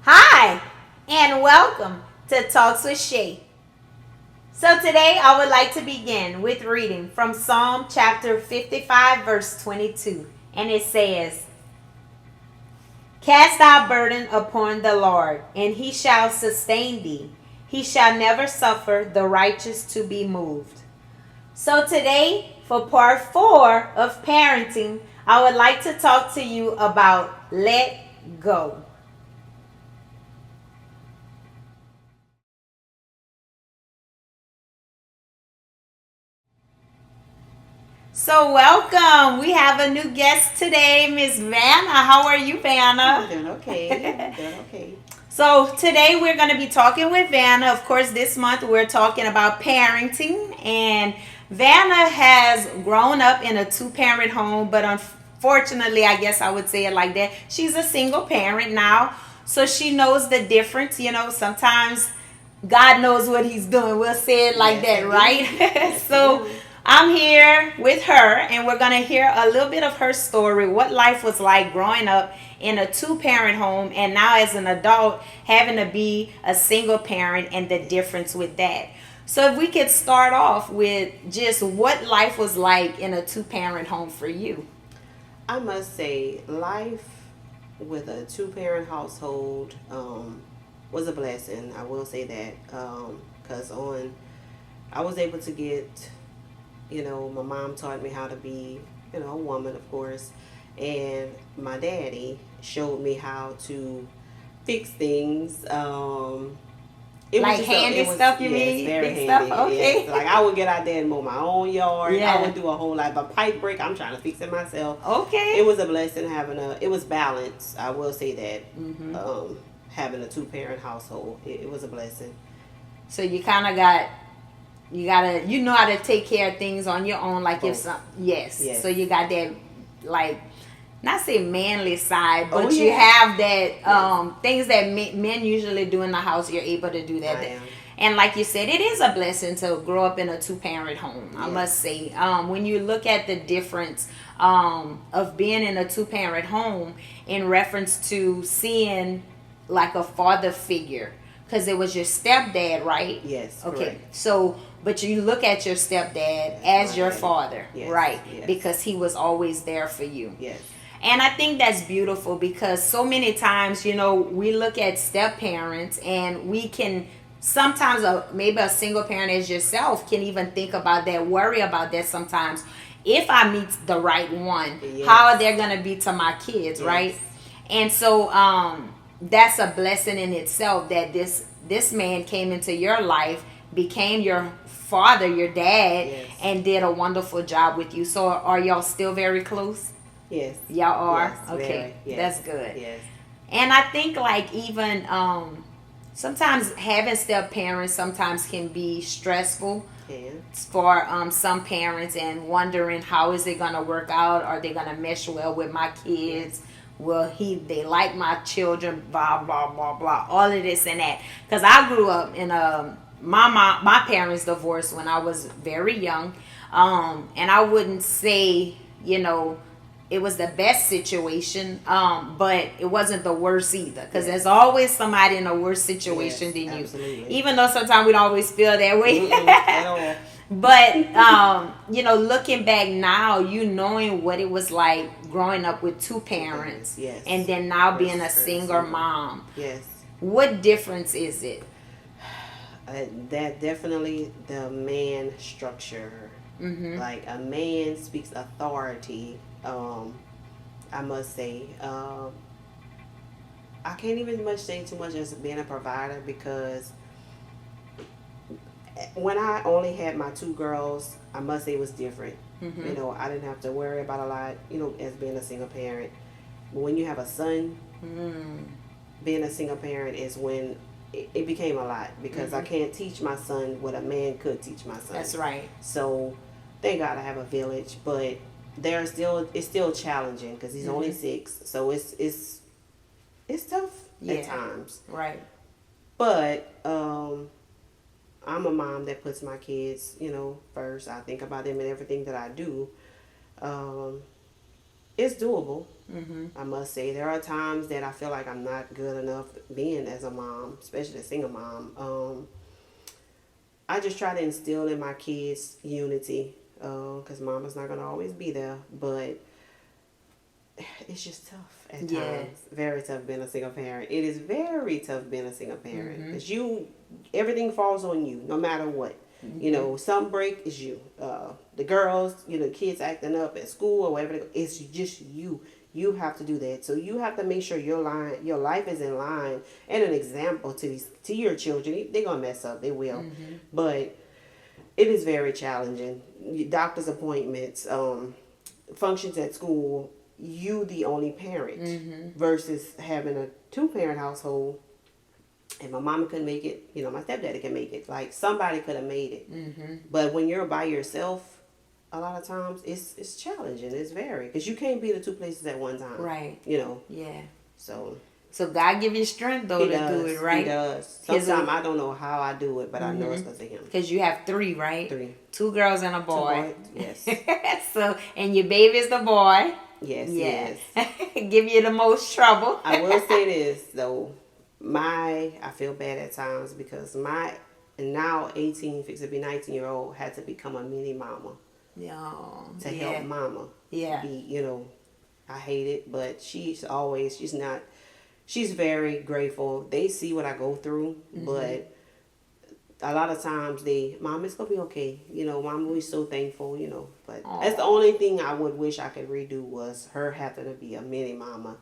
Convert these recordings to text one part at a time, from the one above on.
Hi, and welcome to Talks with Shay. So, today I would like to begin with reading from Psalm chapter 55, verse 22. And it says, Cast thy burden upon the Lord, and he shall sustain thee. He shall never suffer the righteous to be moved. So, today, for part 4 of parenting, I would like to talk to you about let go. So welcome. We have a new guest today, Miss Vanna. How are you, I'm Vanna? doing okay. Doing okay. So today we're going to be talking with Vanna. Of course, this month we're talking about parenting, and Vanna has grown up in a two-parent home, but unfortunately, I guess I would say it like that. She's a single parent now, so she knows the difference. Sometimes God knows what He's doing. We'll say it like Yes, that, indeed. right? Yes, So ma'am. I'm here with her, and we're going to hear a little bit of her story, what life was like growing up in a two parent home, and now as an adult, having to be a single parent and the difference with that. So, if we could start off with just what life was like in a two parent home for you. I must say, life with a two-parent household was a blessing. I will say that because I was able to get, my mom taught me how to be, a woman, of course, and my daddy showed me how to fix things. It was Like just handy it was, stuff, you yes, mean? very Big stuff? handy. Yes, Okay. like I would get out there and mow my own yard. I Yeah. would do a whole lot. But pipe break, I'm trying to fix it myself. It Okay. was a blessing having it was balance. I will say Mm-hmm. that having a two-parent household, it was a blessing. So you kind of got you know how to take care of things on your own, like if Both. some, yes, Yes. so you got that, like, not say manly side, Oh but you yeah. have that Yes. things that men usually do in the house. You're able to do I that. am. And like you said, it is a blessing to grow up in a two-parent home, I Yes. must say. When you look at the difference of being in a two-parent home in reference to seeing like a father figure, because it was your stepdad, right? Yes. Okay, Correct. so but you look at your stepdad That's my as your daddy. father, Yes. right? Yes. Because he was always there for you. Yes. And I think that's beautiful because so many times, we look at step parents and we can sometimes, maybe a single parent as yourself can even think about that, worry about that sometimes. If I meet the right one, how are Yes. they going to be to my kids, right? Yes. And so that's a blessing in itself that this man came into your life, became your father, your dad, Yes. and did a wonderful job with you. So are y'all still very close? Yes. Y'all are? Yes. Okay. Very. Yes. That's good. Yes. And I think like even sometimes having step parents sometimes can be stressful Can. for some parents, and wondering how is it gonna work out? Are they gonna mesh well with my Yes. kids? Will they like my children? Blah blah blah blah. All of this and that. Because I grew up in a my parents divorced when I was very young, and I wouldn't say it was the best situation, but it wasn't the worst either, because Yes. there's always somebody in a worse Yes. situation than you, Absolutely. even though sometimes we don't always feel that way. Mm-mm, at all. But looking back now, knowing what it was like growing up with two Two parents. parents and Yes. then now being Versus a being single single. mom, Yes. what difference is it? That definitely the man structure. Mm-hmm. Like a man speaks authority. I must say. I can't even much say too much as being a provider because when I only had my two girls, I must say it was different. Mm-hmm. I didn't have to worry about a lot. As being a single parent. But when you have a son, Mm-hmm. being a single parent is when it became a lot because I Mm-hmm. can't teach my son what a man could teach my son. That's right. So, thank God I have a village, but it's still challenging because he's only Mm-hmm. 6, so it's tough at Yeah. times. Right. But I'm a mom that puts my kids, first. I think about them in everything that I do. Um, it's doable. I must say there are times that I feel like I'm not good enough being as a mom, especially a single mom. I just try to instill in my kids unity, because mama's not gonna always be there, but it's just tough at Yeah. times. Very tough being a single parent. It is very tough being a single parent because everything falls on you, no matter what. You know, some break is you. The girls, kids acting up at school or whatever. It's just you. You have to do that. So you have to make sure your life is in line and an example to your children. They're gonna mess up. They will, but it is very challenging. Doctor's appointments, functions at school. You the only parent versus having a two-parent household. And my mama couldn't make it. My stepdaddy can make it. Like somebody could have made it. But when you're by yourself, a lot of times it's challenging. It's very because you can't be in the two places at one time. Right. Yeah. So God give you strength though to do it, right? He does. Sometimes I don't know how I do it, but I know it's because of him. Because you have 3, right? 3. 2 girls and a boy. 2 boys. Yes. So and your baby's the boy. Yes. Yeah. Give you the most trouble. I will say this though. I feel bad at times because my now 18, fix to be 19-year-old had to become a mini mama. To help mama. Yeah. I hate it, but she's very grateful. They see what I go through, but a lot of times Mom, it's gonna be okay. Mom, we're so thankful, but that's the only thing I would wish I could redo was her having to be a mini mama.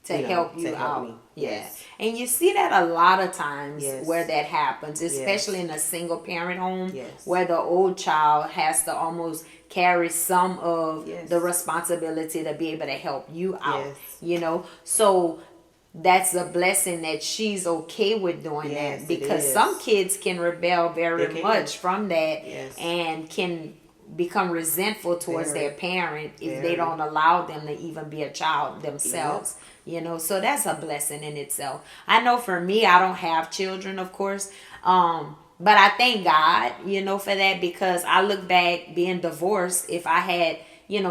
To help you out. Me. Yeah. Yes. And you see that a lot of times Yes. where that happens, especially in a single parent home Yes. where the old child has to almost carry some of the responsibility to be able to help you out. Yes. So that's a blessing that she's okay with doing that because some kids can rebel very much from that and can become resentful towards their parent if they don't allow them to even be a child themselves. So that's a blessing in itself. I know for me, I don't have children, of course, but I thank God, for that because I look back being divorced. If I had,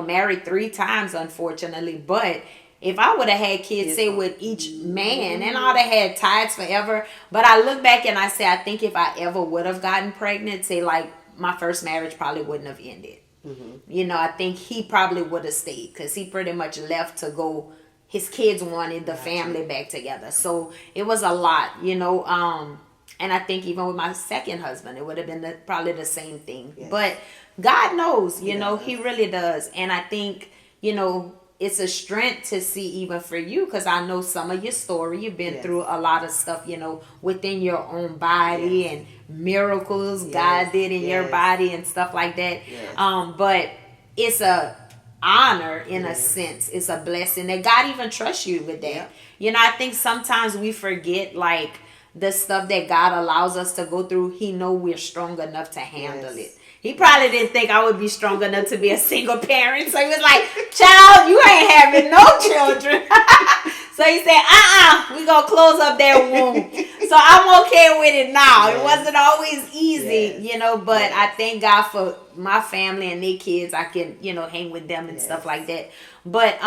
married 3 times, unfortunately, but if I would have had kids, say with each man, and I'd have had ties forever. But I look back and I say, I think if I ever would have gotten pregnant, say like my first marriage probably wouldn't have ended. I think he probably would have stayed because he pretty much left to go. His kids wanted the family back together. So it was a lot, and I think even with my second husband, it would have been probably the same thing. Yes. But God knows, he really does. And I think, it's a strength to see even for you because I know some of your story. You've been through a lot of stuff, within your own body and miracles God did in your body and stuff like that. Yes. But it's a honor in a sense. It's a blessing that God even trusts you with that. I think sometimes we forget like the stuff that God allows us to go through. He know we're strong enough to handle it. He probably didn't think I would be strong enough to be a single parent. So he was like, child, you ain't having no children. So he said, we're going to close up that womb. So I'm okay with it now. It wasn't always easy, but I thank God for my family and their kids. I can, hang with them and stuff like that. But,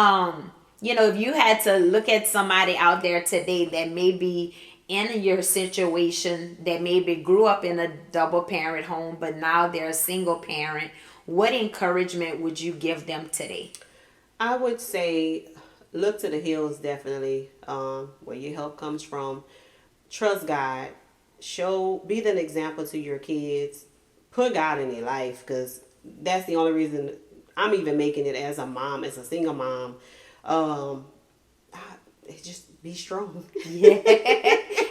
if you had to look at somebody out there today that may be in your situation, that maybe grew up in a double parent home, but now they're a single parent, what encouragement would you give them today? I would say look to the hills, definitely, where your help comes from. Trust God. Be an example to your kids. Put God in their life because that's the only reason I'm even making it as a mom, as a single mom. Just be strong.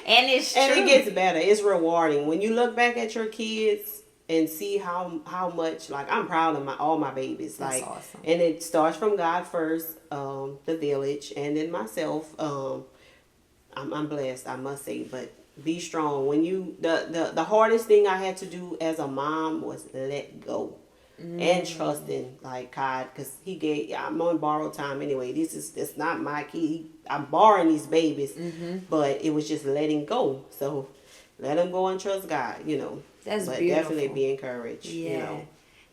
And it's true. And it gets better. It's rewarding. When you look back at your kids and see how much, like, I'm proud of all my babies. That's awesome. And it starts from God first, the village, and then myself. I'm blessed, I must say, but be strong. When the hardest thing I had to do as a mom was let go. And trusting like God, because I'm on borrowed time anyway. It's not my key. I'm borrowing these babies, but it was just letting go. So let them go and trust God. That's but beautiful. Definitely be encouraged.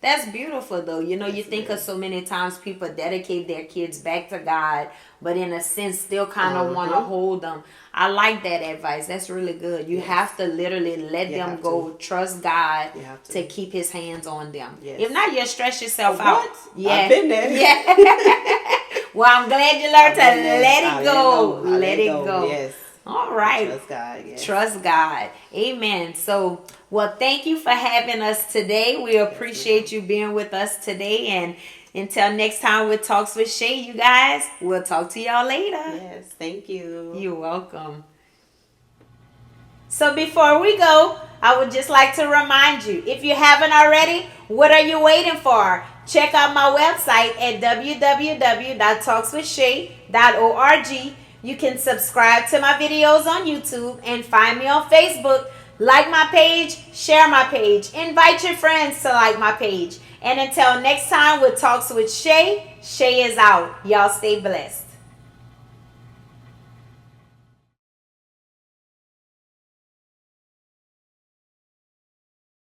That's beautiful, though. You know, Yes, you it think of is. so many times people dedicate their kids back to God, but in a sense, still kind of want to Uh-huh. hold them. I like that advice. That's really good. You have Yes. to literally let You them have to. go, trust God You have to to. keep His hands on them. If Yes. not, you'll stress yourself out. What? I've Yeah. been there. Yeah. Well, I'm glad you learned I've to been there. let I it let it go. go. I let Let it it go. go. Yes. All And right. trust God. Yes. Trust God. Amen. So, well, thank you for having us today. We Yes, ma'am. appreciate you being with us today. And until next time with Talks with Shay, you guys, we'll talk to y'all later. Yes. Thank you. You're welcome. So before we go, I would just like to remind you, if you haven't already, what are you waiting for? Check out my website at www.talkswithshay.org. You can subscribe to my videos on YouTube and find me on Facebook. Like my page, share my page, invite your friends to like my page. And until next time with Talks with Shay, Shay is out. Y'all stay blessed.